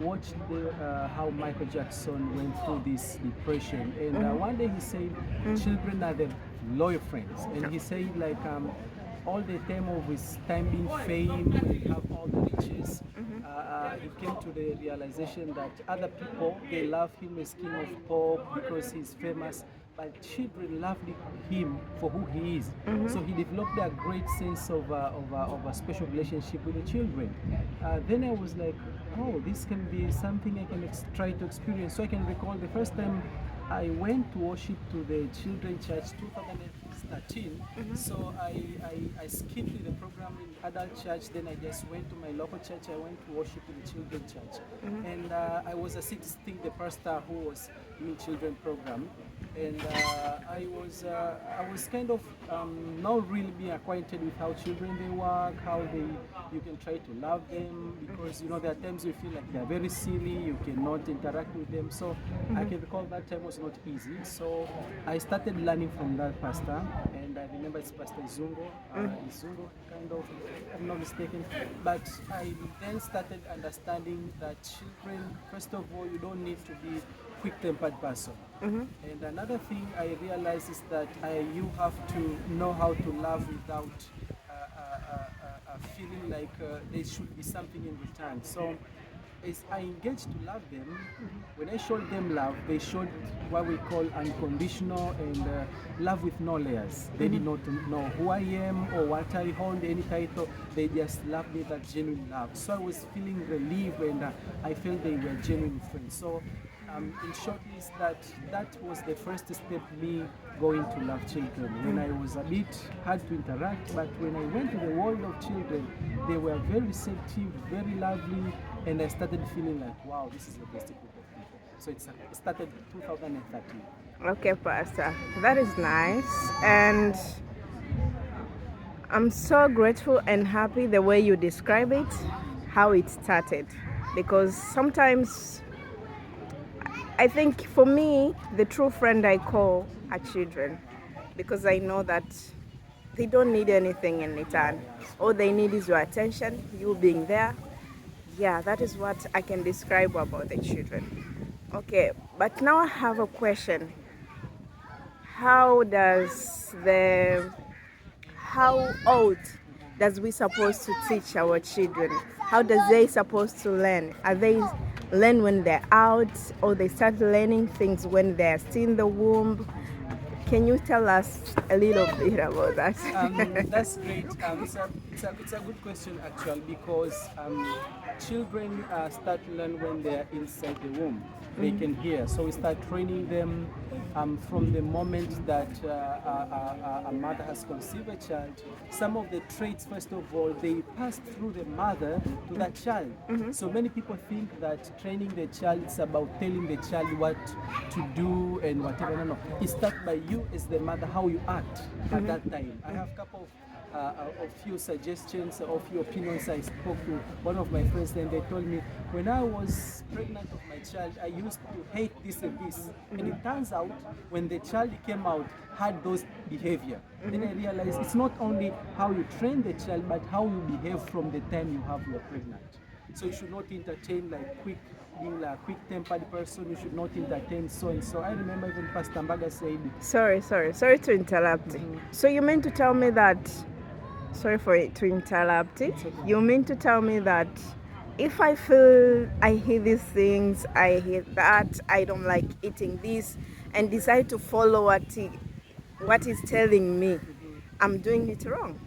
watched how Michael Jackson went through this depression, and one day he said, "Children are the loyal friends," and he said like all the time of his time being fame, when he have all the riches, he came to the realization that other people they love him as king of pop because he's famous, but children loved him for who he is. So he developed a great sense of a special relationship with the children. Then I was like, oh, this can be something I can try to experience. So I can recall the first time I went to worship to the children church 2013. So I skipped the program in adult church. Then I just went to my local church. I went to worship in the children church, and I was assisting the pastor who was in children program. And I was kind of not really being acquainted with how children they work, how they you can try to love them, because you know there are times you feel like they are very silly, you cannot interact with them. So I can recall that time was not easy. So I started learning from that pastor, and I remember it's Pastor Izungo kind of, if I'm not mistaken. But I then started understanding that children, first of all, you don't need to be quick-tempered person. And another thing I realized is that you have to know how to love without feeling like there should be something in return. So as I engaged to love them, when I showed them love, they showed what we call unconditional and love with no layers. They did not know who I am or what I hold, any title. They just loved me that genuine love. So I was feeling relieved, and I felt they were genuine friends. So in short is that was the first step me going to love children. When I was a bit hard to interact, but when I went to the world of children, they were very receptive, very lovely, and I started feeling like, wow, this is the best group of people. So it started 2013. Okay, Pastor, that is nice, and I'm so grateful and happy the way you describe it, how it started, because sometimes I think for me, the true friend I call are children, because I know that they don't need anything in return. All they need is your attention, you being there. Yeah, that is what I can describe about the children. Okay, but now I have a question. How does how old does we supposed to teach our children? How does they supposed to learn? Are they learn when they're out, or they start learning things when they're still in the womb? Can you tell us a little bit about that? That's great. It's a good question actually, because children start to learn when they're inside the womb. They can hear. So we start training them from the moment that a mother has conceived a child. Some of the traits, first of all, they pass through the mother to that child. So many people think that training the child is about telling the child what to do and whatever. No, no. It starts by you as the mother, how you act at that time. I have a couple of few suggestions, of few opinions. I spoke to one of my friends, and they told me, when I was pregnant with my child, I used to hate this and this. And it turns out, when the child came out, had those behavior. Then I realized it's not only how you train the child, but how you behave from the time you are pregnant. So you should not entertain like being like a quick-tempered person. You should not entertain so and so. I remember even Pastor Mbaga said, Sorry to interrupt. So you meant to tell me that, sorry for it to interrupt it. okay. You mean to tell me that if I feel I hear these things, I hear that, I don't like eating this, and decide to follow what he's telling me, I'm doing it wrong.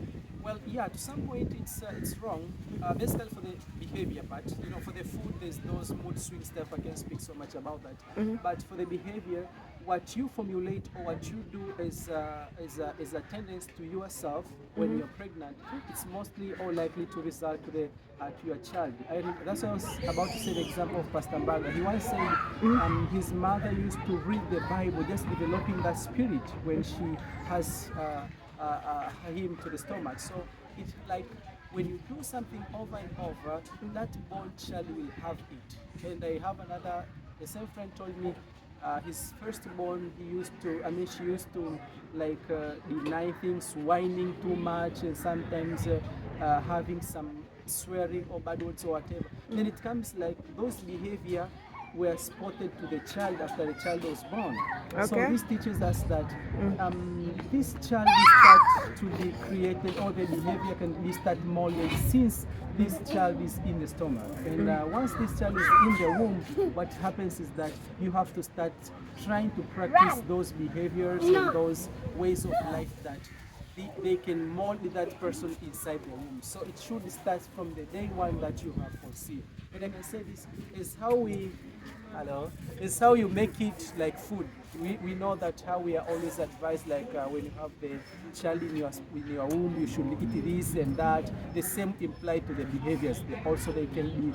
well, yeah, to some point it's wrong. Basically for the behavior, but you know, for the food, there's those mood swing stuff. I can't speak so much about that. But for the behavior, what you formulate or what you do is a tendency to yourself when you're pregnant. It's mostly or likely to result to your child. That's what I was about to say. The example of Pastor Mbaga. He once said his mother used to read the Bible, just developing that spirit when she has him to the stomach. So it's like when you do something over and over, that born child will have it. And I have the same friend told me his firstborn, she used to deny things, whining too much, and sometimes having some swearing or bad words or whatever, then it comes like those behavior were spotted to the child after the child was born. So Okay. this teaches us that this child will start to be created, or the behavior can be start molded since this child is in the stomach. And once this child is in the womb, what happens is that you have to start trying to practice those behaviors and those ways of life that they can mold that person inside the womb. So it should start from the day one that you have conceived. And I can say this is how we, is how you make it like food. We know that how we are always advised, like when you have the child in your womb, you should eat this and that. The same apply to the behaviors. Also, they can be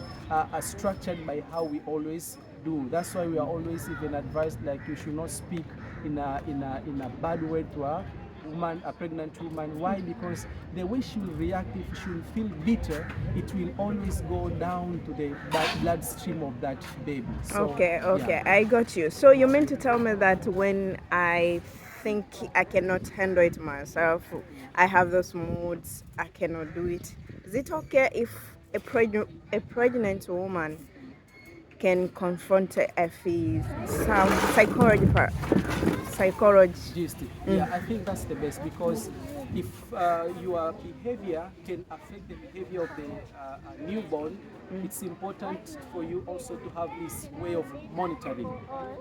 structured by how we always do. That's why we are always even advised, like you should not speak in a bad way to her woman, a pregnant woman. Why? Because the way she will react, if she will feel bitter, it will always go down to the bloodstream of that baby. So, Okay, yeah. I got you. So you mean to tell me that when I think I cannot handle it myself, I have those moods, I cannot do it. Is it okay if a pregnant woman can confront a some psychology? Gist. Yeah, I think that's the best, because if your behavior can affect the behavior of the newborn, it's important for you also to have this way of monitoring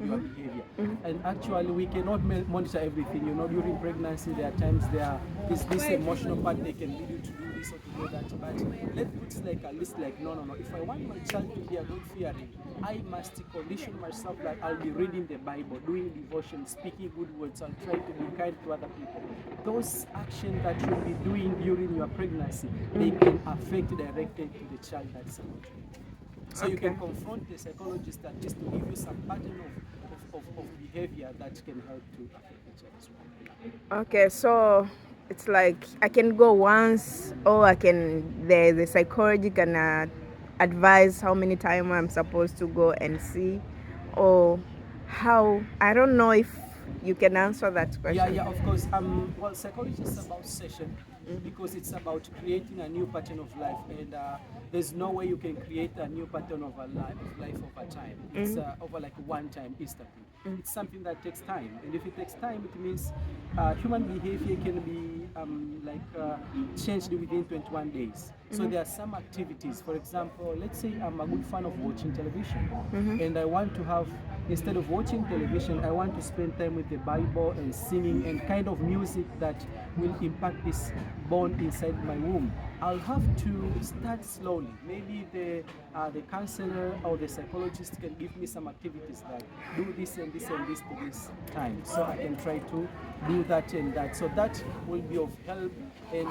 your behavior. And actually, we cannot monitor everything. During pregnancy, there are times there is this emotional part they can lead you to do this or to do that. But let's put like a list, like no. If I want my child to be a God-fearing, I must condition myself that I'll be reading the Bible, doing devotion, speaking good words, and trying to be kind to other people. Those actions that you'll be doing during your pregnancy, they can affect directly to the child that's about to be. So you can confront the psychologist at least to give you some pattern of behavior that can help to affect the child as well. Okay, so it's like I can go once, or I can the psychology can advise how many times I'm supposed to go and see, or how. I don't know if you can answer that question. Yeah, of course. Well, psychology is about session, because it's about creating a new pattern of life, and there's no way you can create a new pattern of life over time. It's over like one time instantly. It's something that takes time, and if it takes time, it means human behavior can be changed within 21 days. So there are some activities. For example, let's say I'm a good fan of watching television, and I want to have, instead of watching television, I want to spend time with the Bible and singing and kind of music that will impact this bond inside my womb. I'll have to start slowly. Maybe the counselor or the psychologist can give me some activities that do this and this and this to this time, so I can try to do that and that. So that will be of help. And